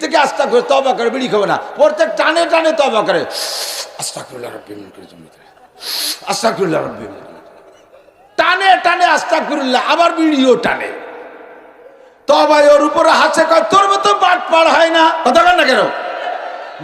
থেকে আস্তাগফির তওবা করে, বিড়ি খাবে না, প্রত্যেক টানে টানে তওবা করে, আস্তাগফিরুল্লাহ রাব্বি মিন কুল্লি যামবি, আস্তাগফিরুল্লাহ রাব্বি মিন কুল্লি, টানে টানে আস্তাগফিরুল্লাহ, আবার বিড়িও টানে। তওবা ওর উপরে হাসে, কয় তোর মতো বাট পার হয় না, কথা বল না কেন?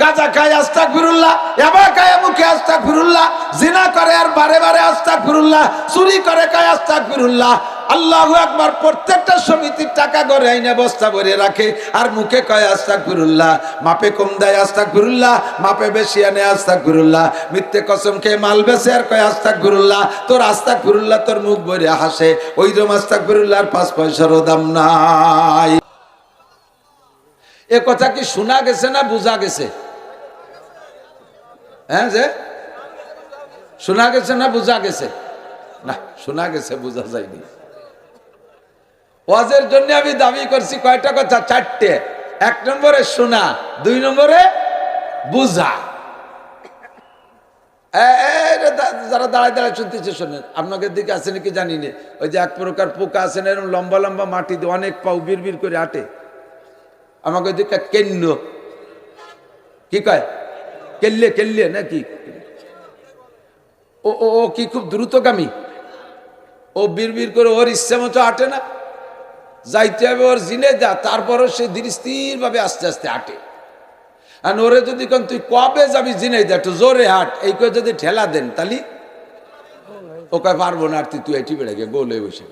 গাঁজা খায় আস্তাগফিরুল্লাহ, ইয়াবা খায় মুখে আস্তাগফিরুল্লাহ, জিনা করে আর বারে বারে আস্তাগফিরুল্লাহ, চুরি করে খায় আস্তাগফিরুল্লাহ। আল্লাহু আকবার। প্রত্যেকটা সমিতির টাকা ঘরে আইনে বস্তা ভরে রাখে আর মুখে কয় আস্তাগফিরুল্লাহ, মাপে কম দেয় আস্তাগফিরুল্লাহ, মাপে বেশি আনে আস্তাগফিরুল্লাহ, মিথ্যে কসম খেয়ে মাল বেচে আর কয় আস্তাগফিরুল্লাহ। তোর আস্তাগফিরুল্লাহ তোর মুখ ভরে হাসে, ওইরকম আস্তাগফিরুল্লাহর 5 পয়সারও দাম নাই। এ কথা কি শোনা গেছে না বোঝা গেছে? হ্যাঁ, যে শোনা গেছে না বোঝা গেছে? না, শোনা গেছে, বোঝা যায়নি। ওয়াজের জন্য আমি দাবি করছি কয়টা কথা? 4টে। 1 নম্বরে শোনা, 2 নম্বরে বুঝা। যারা দাঁড়ায় দাঁড়ায় শুনতেছে শোনেন, আপনাদের দিকে আছে নাকি জানি না, ওই যে এক প্রকার পোকা আছে না, এরকম লম্বা লম্বা মাটি দিয়ে অনেক পাও বিড় বিড় করে আটে, আমাকে দিকে কেন্ন কি কয়, কেল্লে কেল্লে নাকি, ও ও কি খুব দ্রুতগামী, ও বিড় বিড় করে ওর ইচ্ছে মতো আটে না, যাইতে হবে ওর জিনে যা, তারপরও সে ধীর স্থির ভাবে আস্তে আস্তে হাঁটে। আর ওরে যদি কোন তুই কবে যাবি জিনে যা, একটু জোরে হাট, এই করে যদি ঠেলা দেন তাহলে ও কয় পারবো না, আর তুই এটি বেড়ে গে গোলে বসে।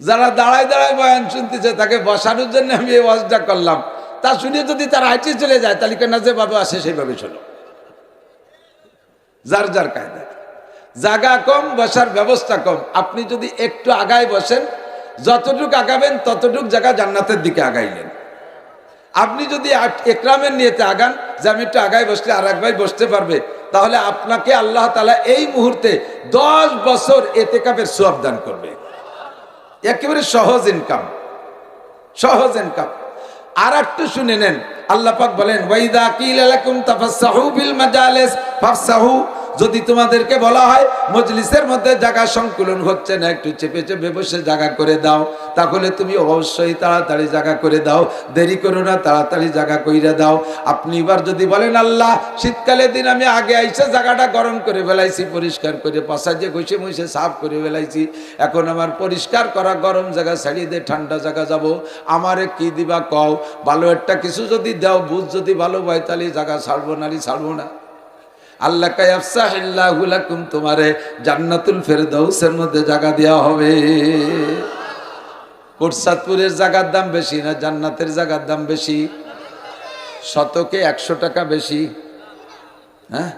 যারা দাঁড়ায় দাঁড়ায় বয়ান শুনতেছে তাকে বসানোর জন্য আমি এই ওয়াজটা করলাম, তা শুনে যদি তারা হাঁটে চলে যায় তাহলে কেন যেভাবে আসে সেইভাবে চলো, যার যার কায়দা। জায়গা কম, বসার ব্যবস্থা কম, আপনি যদি একটু আগায় বসেন, যতটুকু আগাবেন ততটুক জায়গা জান্নাতের দিকে আগাইলেন। আপনি যদি একরামের নিয়েতে আগান যে আমি একটু আগায় বসলে আর এক ভাই বসতে পারবে, তাহলে আপনাকে আল্লাহ তাআলা এই মুহূর্তে 10 বছর এতেকাফের সওয়াব দান করবে। একেবারে সহজ ইনকাম, সহজ ইনকাম। আর একটু শুনে নেন, আল্লাহ পাক বলেন ওয়াইদা কিলা লাকুম তাফাসসাহু বিল মাজালিস ফাফসাহু, যদি তোমাদেরকে বলা হয় মজলিসের মধ্যে জায়গা সংকুলন হচ্ছে না, একটু চেপে চেপে বসে জায়গা করে দাও, তাহলে তুমি অবশ্যই তাড়াতাড়ি জায়গা করে দাও, দেরি করো না, তাড়াতাড়ি জায়গা কইরা দাও। আপনি এবার যদি বলেন আল্লাহ শীতকালের দিন আমি আগে আইসা জায়গাটা গরম করে ফেলাইছি, পরিষ্কার করে পাশাজে ঘষে মুছে সাফ করে ফেলাইছি, এখন আমার পরিষ্কার করা গরম জায়গা ছাড়িয়ে দিয়ে ঠান্ডা জায়গা যাব, আমারে কি দিবা কও, ভালো একটা কিছু যদি দাও, বুঝ যদি ভালো হয় তাহলে জায়গা ছাড়বো নালি ছাড়বো না। আল্লাহ কায়াফসাহিল্লাহু লাকুম, তোমারে জান্নাতুল ফেরদাউসের মধ্যে জায়গা দেওয়া হবে। কোটসাদপুরের জায়গার দাম বেশি না জান্নাতের জায়গার দাম বেশি? শতকে 100 টাকা বেশি। হ্যাঁ,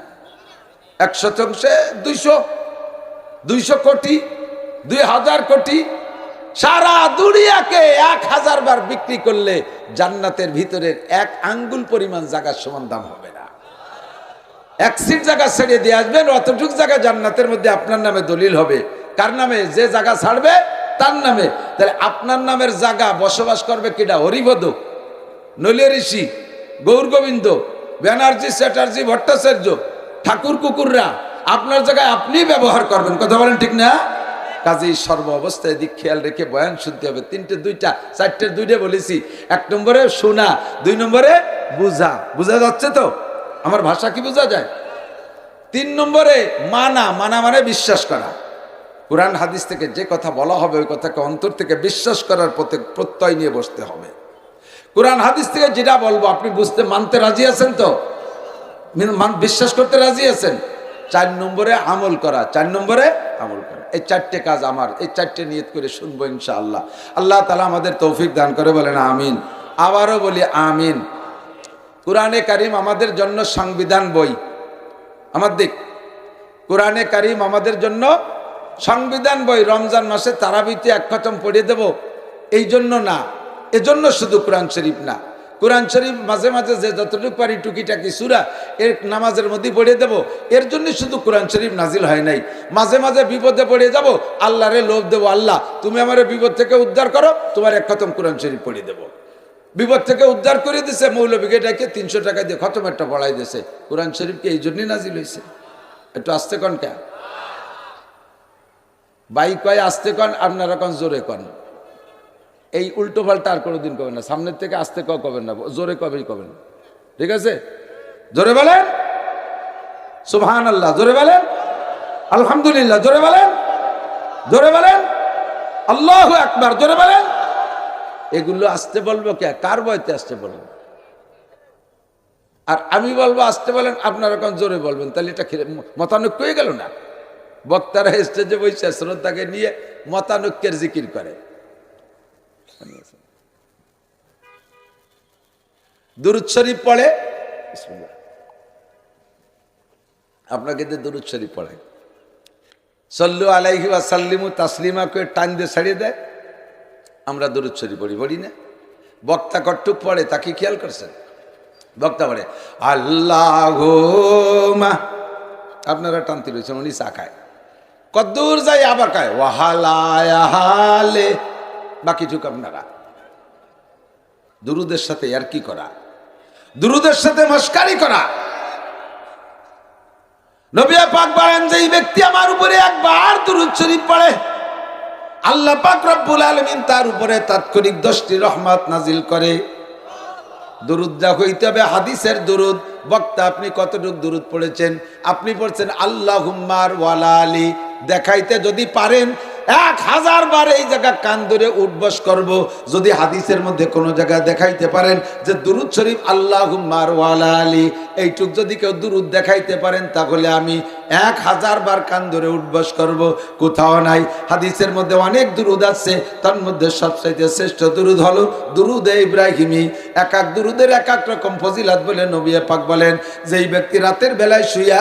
1 শতাংশে 200 কোটি, 2000 কোটি। সারা দুনিয়াকে 1000 বার বিক্রি করলে জান্নাতের ভিতরের 1 আঙ্গুল পরিমাণ জায়গার সমান দাম হবে না। 1 সিট জায়গা ছেড়ে দিয়ে আসবেন, অতটুক জায়গা জান্নাতের মধ্যে আপনার নামে দলিল হবে। কার নামে? যে জায়গা ছাড়বে তার নামে। তাহলে আপনার নামের জায়গা বসবাস করবে কিনা? হরিপদ, নলিয়া ঋষি, গৌর গোবিন্দ, ব্যানার্জি, চ্যাটার্জি, ভট্টাচার্য, ঠাকুর কুকুররা আপনার জায়গায় আপনি ব্যবহার করবেন। কথা বলেন ঠিক না? কাজেই সর্ব অবস্থায় দিক খেয়াল রেখে বয়ান শুনতে হবে। 4টের 2টে বলেছি। 1 নম্বরে শোনা, 2 নম্বরে বুঝা। বুঝা যাচ্ছে তো? আমার ভাষা কি বোঝা যায়? 3 নম্বরে মানা। মানা মানে বিশ্বাস করা। কোরআন হাদিস থেকে যে কথা বলা হবে ওই কথাকে অন্তর থেকে বিশ্বাস করার প্রত্যয় নিয়ে বসতে হবে। কোরআন হাদিস থেকে যেটা বলবো আপনি বুঝতে মানতে রাজি আছেন তো? বিশ্বাস করতে রাজি আছেন? 4 নম্বরে আমল করা। 4 নম্বরে আমল করা। এই 4টে কাজ আমার, এই 4টে নিয়ত করে শুনবো ইনশাআল্লাহ। আল্লাহ তাআলা আমাদের তৌফিক দান করে, বলেন আমিন। আবারও বলি আমিন। কোরআনে কারিম আমাদের জন্য সংবিধান বই। আমার দিক, কোরআনে কারিম আমাদের জন্য সংবিধান বই। রমজান মাসে তারাবিতে 1 খতম পড়িয়ে দেব এই জন্য না, এজন্য শুধু কোরআন শরীফ না, কোরআন শরীফ মাঝে মাঝে যে যতটুকু পারি টুকিটাকি সূরা এর নামাজের মধ্যে পড়িয়ে দেব, এর জন্য শুধু কোরআন শরীফ নাজিল হয় নাই। মাঝে মাঝে বিপদে পড়ে যাব, আল্লাহরে লোভ দেবো, আল্লাহ তুমি আমার বিপদ থেকে উদ্ধার করো, তোমার 1 খতম কোরআন শরীফ পড়িয়ে দেবো। বিপদ থেকে উদ্ধার করে দিছে, মৌলবীকে ডাকে 300 টাকা দিয়ে খতম একটা পড়াই দিয়েছে। কোরআন শরীফকে এই জন্যই নাজিল হয়েছে। একটু আস্তে কন কে ভাই, কয় আস্তে কন, আপনারা কন জোরে কন। এই উল্টো পাল্টা আর কোনোদিন করবেন না, সামনের থেকে আস্তে কবেন না, জোরে কবেই কবেন, ঠিক আছে? জোরে বলেন সুবহানাল্লাহ, জোরে বলেন আলহামদুলিল্লাহ, জোরে বলেন, জোরে বলেন আল্লাহু আকবার, জোরে বলেন। এগুলো আসতে বলবো কে? কার বয়তে আসতে বলবো? আর আমি বলবো আসতে বলেন, আপনারা এখন জোরে বলবেন, তাহলে এটা মতানৈক্য হয়ে গেল না? বক্তারা স্টেজে বসে শ্রদ্ধাকে নিয়ে মতানৈক্যের জিকির করে। দুরূদ শরীফ পড়ে, আপনাকে যে দুরূদ শরীফ পড়ে, সাল্লু আলাইহি ওয়া সাল্লিমু তাসলিমা করে টান দিয়ে ছাড়িয়ে দেয়। আমরা দুরূদ শরীফ পড়ি না? বক্তা কটুক পড়ে, তাকে খেয়াল করছেন? বক্তা পড়ে আল্লাহুম্মা, আপনারা টানতে রয়েছেন, উনি চা খায়, কদ্দূর যায় আবার খায় ওয়াহালায়াহালে, বাকিটুক আপনারা। দুরুদের সাথে আর কি করা, দুরুদের সাথে মস্কারি করা। নবী পাক বলেন, যে ব্যক্তি আমার উপরে একবার দুরূদ শরীফ পড়ে, আল্লাহ পাক রব্বুল আলামিন তার উপরে তাৎক্ষণিক 10টি রহমত নাজিল করে। দুরুদটা হইতে হবে হাদিসের দুরুদ। বক্তা আপনি কতটুকু দুরুদ পড়েছেন? আপনি পড়ছেন আল্লাহুম্মা ওয়ালা আলী, দেখাইতে যদি পারেন 1000 বার এই জায়গা কান ধরে উঠবস করব। যদি হাদিসের মধ্যে কোনো জায়গায় দেখাইতে পারেন যে দুরুদ শরীফ আল্লাহুম্মা ওয়ালা আলী, এইটুক যদি কেউ দুরুদ দেখাইতে পারেন, তাহলে আমি 1000 বার কান ধরে উঠবস করব। কোথাও নাই। হাদিসের মধ্যে অনেক দুরুদ আছে, তার মধ্যে সবচাইতে শ্রেষ্ঠ দুরুদ হলো দুরুদে ইব্রাহিমি। এক এক দুরুদের এক এক রকম ফজিলত বলে নবী পাক বলেন, যেই ব্যক্তি রাতের বেলায় শুইয়া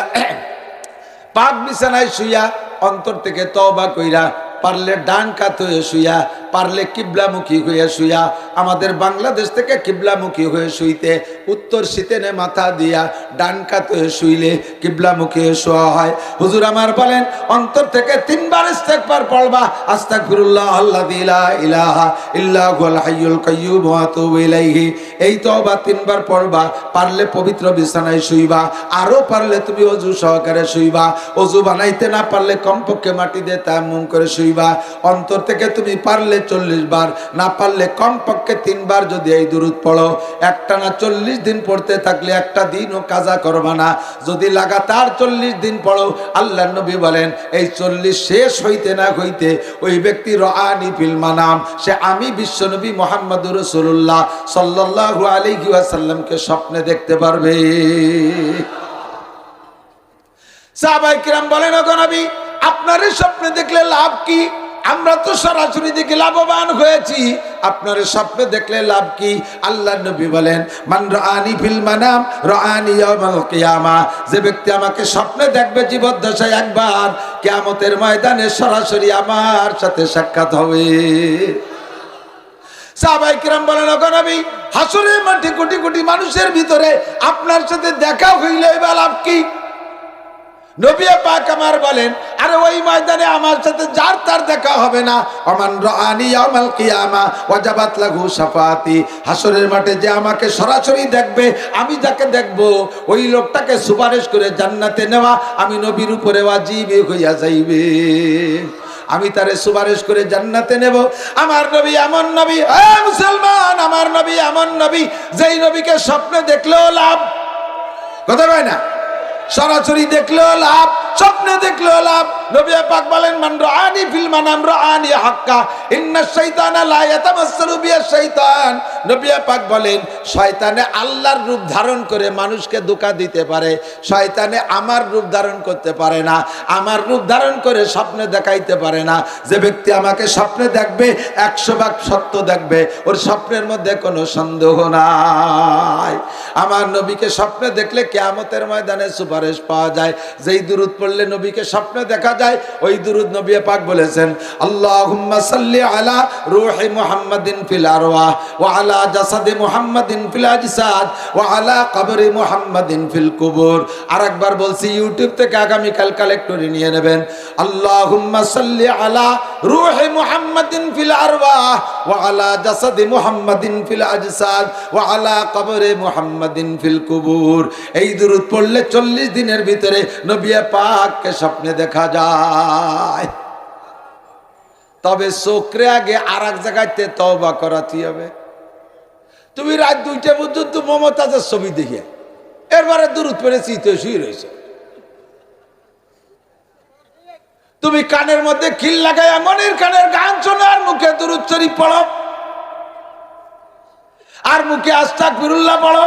পাক বিছানায় শুইয়া অন্তর থেকে তওবা কইরা, পারলে ডান কাত হয়ে শুইয়া, পারলে কিবলামুখী হয়ে শুইয়া, আমাদের বাংলাদেশ থেকে কিবলামুখী হয়ে শুইতে উত্তর শীতেনে মাথা দিয়া ডান কাত হয়ে শুইলে কিবলামুখী হয়ে শোয়া হয়। হুজুর আমার বলেন, অন্তর থেকে 3 বার ইস্তেগফার পড়বা, আস্তাগফিরুল্লাহ আল্লাযী লা ইলাহা ইল্লা হুয়াল হাইয়ুল কাইয়্যুম ওয়া আতুবু ইলাইহি। এই তওবা 3 বার পড়বা। পারলে পবিত্র বিছানায় শুইবা, আরো পারলে তুমি ওযু সহকারে শুইবা। ওযু বানাইতে না পারলে কমপক্ষে মাটি দিয়ে তায়াম্মুম করে শুইবা। অন্তর থেকে তুমি পারলে 40 বার, না পারলে কমপক্ষে 3 বার যদি এই দুরূদ পড়ো, একটানা 40 দিন পড়তে থাকলে একটা দিনও কাজা করবা না। যদি লাগাতার 40 দিন পড়ো, আল্লাহর নবী বলেন, এই 40 শেষ হইতে না হইতে ওই ব্যক্তি রাআনি ফিল মানাম, সে আমি বিশ্বনবী মুহাম্মদুর রাসূলুল্লাহ সাল্লাল্লাহু আলাইহি ওয়াসাল্লামকে স্বপ্নে দেখতে পারবে। সাহাবায়ে কিরাম বলেন, ওগো নবী, আপনারে স্বপ্নে দেখলে লাভ কি? আমরা তো সরাসরি দেখে লাভবান হয়েছি, আপনার স্বপ্নে দেখলে লাভ কি? আল্লাহর নবী বলেন, মান রাআনি ফিল মানাম রাআনি ইয়াউমাল কিয়ামা, যে ব্যক্তি আমাকে স্বপ্নে দেখবে জীবদ্দশায় একবার, কিয়ামতের ময়দানে সরাসরি আমার সাথে সাক্ষাৎ হবে। সাহাবায়ে কিরাম বলেন, ওগো নবী, হাসরের মাঠে কোটি কোটি মানুষের ভিতরে আপনার সাথে দেখা হইলে এবার লাভ কি? নবী পাক আমার বলেন, আরে ওই ময়দানে আমার সাথে যার তার দেখা হবে না। ওমান রাআনি ইয়াউমাল কিয়ামা ওয়াজাবাত লাহু শাফাআতি, হাসরের মাঠে যে আমাকে সরাসরি দেখবে, আমি যাকে দেখব ওই লোকটাকে সুপারিশ করে জান্নাতে নেওয়া আমি নবীর উপরে ওয়াজিব হইয়া যাইবে। আমি তারে সুপারিশ করে জান্নাতে নেব। আমার নবী এমন নবী, হে মুসলমান, আমার নবী এমন নবী, যেই নবীকে স্বপ্নে দেখলেও লাভ, কথা কয় না, সরাসরি দেখলেও লাভ, স্বপ্নে দেখলেও লাভ। নবী পাক বলেন, মান রাআনি ফিল মানাম রাআনি হাক্কা ইন্নাশ শাইতানা লা ইয়াতামাসসালু বিয়াশ শাইতান। নবী পাক বলেন, শয়তানে আল্লাহর রূপ ধারণ করে মানুষকে ধোঁকা দিতে পারে, শয়তানে আমার রূপ ধারণ করতে পারে না, আমার রূপ ধারণ করে স্বপ্নে দেখাইতে পারে না। যে ব্যক্তি আমাকে স্বপ্নে দেখবে 100 ভাগ সত্য দেখবে, ওর স্বপ্নের মধ্যে কোনো সন্দেহ নাই। আমার নবীকে স্বপ্নে দেখলে কিয়ামতের ময়দানে সুপারিশ পাওয়া যায়। যেই দুরূদ পড়লে নবীকে স্বপ্নে দেখা যায়, ওই দুরূদ নবী পাক বলেছেন, আল্লাহুম্মা সাল্লি আলা রূহি মুহাম্মাদিন ফিল আরওয়াহ ওয়া আলা জাসাদি মুহাম্মাদিন ফিল আজসাদ ওয়া আলা কবরি মুহাম্মাদিন ফিল কুবুর। আরেকবার বলছি, ইউটিউব থেকে আগামী কাল কালেক্টরে নিয়ে নেবেন। আল্লাহুম্মা সাল্লি আলা রূহি মুহাম্মাদিন ফিল আরওয়াহ ওয়া আলা জাসাদি মুহাম্মাদিন ফিল আজসাদ ওয়া আলা কবরি মুহাম্মাদিন ফিল কুবুর। এই দুরূদ পড়লে 40 দিনের ভিতরে নবী পাককে স্বপ্নে দেখা যায়। তবে চোখরে আগে আর এক জায়গাতে তওবা করাতে হবে। তুমি রাত 2টা পর্যন্ত মমতাজের ছবি দেখে এরবারে দূরত পেরেছি তো শুয়ে রয়েছে। তুমি কানের মধ্যে খিল লাগাইয়া মনির কানের গান শোনো আর মুখে দুরূদ শরীফ পড়ো আর মুখে আস্তাগফিরুল্লাহ পড়ো।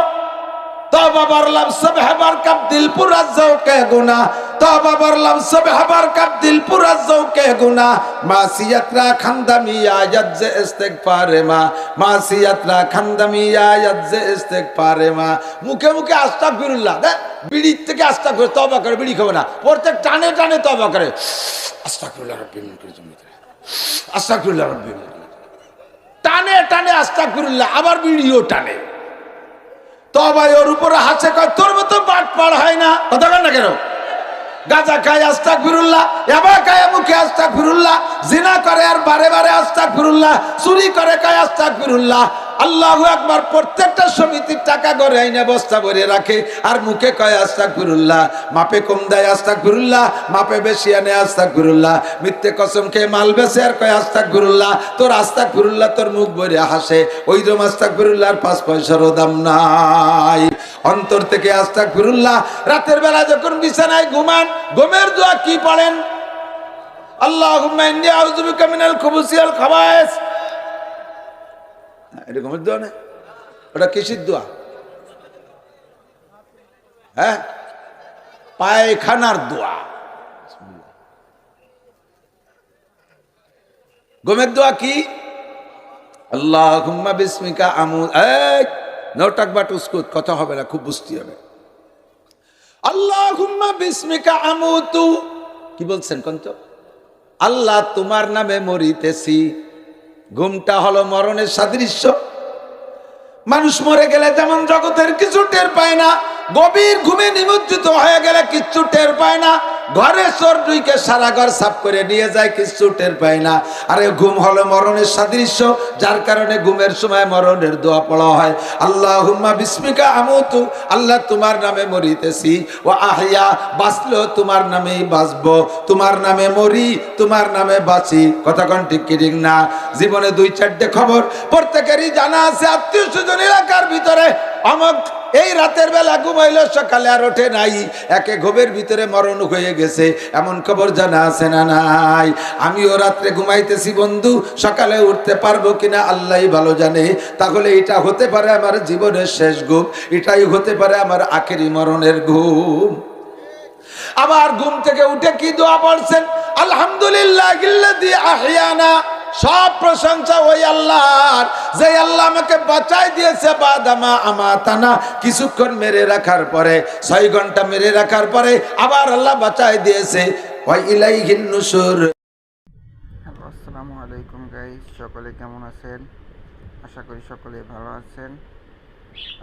তওবা বললাম সুবহানার কাব দিল পুরা জৌকে গুনাহ, তওবা বললাম সুবহানার কাব দিল পুরা জৌকে গুনাহ, মাসিয়াতরা খানদামি আয়াত যে ইস্তিগফারে মা, মাসিয়াতরা খানদামি আয়াত যে ইস্তিগফারে মা। মুখে মুখে আস্তাগফিরুল্লাহ, বিড়ি থেকে আস্তাগফির তওবা করে, বিড়ি খাবে না, প্রত্যেক টানে টানে তওবা করে, আস্তাগফিরুল্লাহ রাব্বি মিন কুল্লি যামবি, আস্তাগফিরুল্লাহ রাব্বি মিন কুল্লি, টানে টানে আস্তাগফিরুল্লাহ, আবার বিড়িও টানে। তবাই ওর উপরে হাসে, কয় তোর মতো বাট পার হয় না, কথা বল না কেন? গাঁজা খায় আস্তাগফিরুল্লাহ, ইয়াবা খায় মুখে আস্তাগফিরুল্লাহ, জিনা করে আর বারে বারে আস্তাগফিরুল্লাহ, চুরি করে কয় আস্তাগফিরুল্লাহ। আল্লাহু আকবার। প্রত্যেকটা সমিতির টাকা ঘরে আইনা বস্তা ভরে রাখে আর মুখে কয় আস্তাগফিরুল্লাহ, মাপে কম দেয় আস্তাগফিরুল্লাহ, মাপে বেশি আনে আস্তাগফিরুল্লাহ, মিথ্যে কসম খেয়ে মাল বেচে আর কয় আস্তাগফিরুল্লাহ। তোর আস্তাগফিরুল্লাহ তোর মুখ ভরে হাসে, ওইরকম আস্তাগফিরুল্লাহর 5 পয়সারও দাম নাই। অন্তর থেকে আস্তাগফিরুল্লাহ। রাতের বেলা যখন বিছানায় ঘুমান, ঘুমের দোয়া কি পড়েন? আল্লাহুম্মা ইন্নী আউযু বিকা মিনাল খুবুসি ওয়াল খাবায়েস। এটা ঘুমের দোয়া না, ওটা কিসের দোয়া? হ্যাঁ, পায়খানার দোয়া। ঘুমের দোয়া কি? আল্লাহুম্মা বিসমিকা আমু, এই নটাক বাট উস্কুত, কথা হবে না, খুব বুঝতে হবে। আল্লাহুম্মা বিসমিকা আমুতু, কি বলছেন কোন তো? আল্লাহ তোমার নামে মরিতেছি। ঘুমটা হলো মরণের সাদৃশ্য। মানুষ মরে গেলে যেমন জগতের কিছু টের পায় না, গভীর ঘুমে নিমজ্জিত হয়ে গেলে কিচ্ছু টের পায় না, ঘরে চোর ঢুকে সারা ঘর সাফ করে নিয়ে যায়, কিচ্ছু টের পায় না। আরে ঘুম হলো মরণের সাদৃশ্য, যার কারণে ঘুমের সময় মরণের দোয়া পড়া হয়। আল্লাহুম্মা বিসমিকা আমুতু, আল্লাহ তোমার নামে মরিতেছি, ও আহিয়া, বাঁচলো তোমার নামেই বাঁচবো, তোমার নামে মরি, তোমার নামে বাঁচি। কথা কোন ঠিক কি ঠিক না? জীবনে 2-4টে খবর প্রত্যেকেরই জানা আছে। আত্মীয় স্বজন এলাকার ভিতরে অমক এই রাতের বেলা ঘুমাইলো, সকালে আর ওঠে নাই, একে ঘুমের ভিতরে মরণ হয়ে গেছে, এমন খবর জানা আছে না নাই? আমিও রাত্রে ঘুমাইতেছি বন্ধু, সকালে উঠতে পারবো কিনা আল্লাহই ভালো জানে। তাহলে এটা হতে পারে আমার জীবনের শেষ ঘুম, এটাই হতে পারে আমার আখেরি মরণের ঘুম। আবার ঘুম থেকে উঠে কি দোয়া পড়ছেন? আলহামদুলিল্লাহিল্লাযী আহইয়ানা, সব প্রশংসা ওই আল্লাহর, যে আল্লাহ আমাকে বাঁচাই দিয়েছে, বাদামা আমাতানা, কিছুক্ষণ মেরে রাখার পরে, 6 ঘন্টা মেরে রাখার পরে আবার আল্লাহ বাঁচাই দিয়েছে। ওয়া ইলাইহিন নুশুর। আসসালামু আলাইকুম গাইস, সকলে কেমন আছেন? আশা করি সকলে ভালো আছেন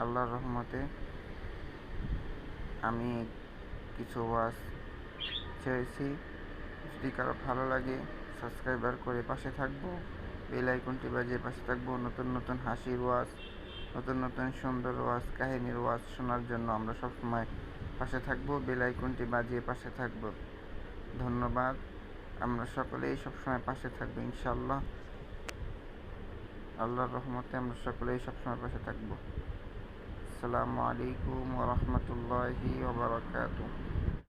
আল্লাহর রহমতে। আমি কিছু ওয়াজ ছেড়েছি, যদি কারো ভালো লাগে সাবস্ক্রাইবার করে পাশে থাকবো, বেল আইকনটি বাজিয়ে পাশে থাকবো। নতুন নতুন হাসির ওয়াজ, নতুন নতুন সুন্দর ওয়াজ, কাহিনীর ওয়াজ শোনার জন্য আমরা সবসময় পাশে থাকবো, বেল আইকনটি বাজিয়ে পাশে থাকবো। ধন্যবাদ। আমরা সকলেই সবসময় পাশে থাকবো ইনশাআল্লাহ। আল্লাহর রহমতে আমরা সকলেই সবসময় পাশে থাকবো। আসসালামু আলাইকুম ওয়া রাহমাতুল্লাহি ওয়া বারাকাতুহু।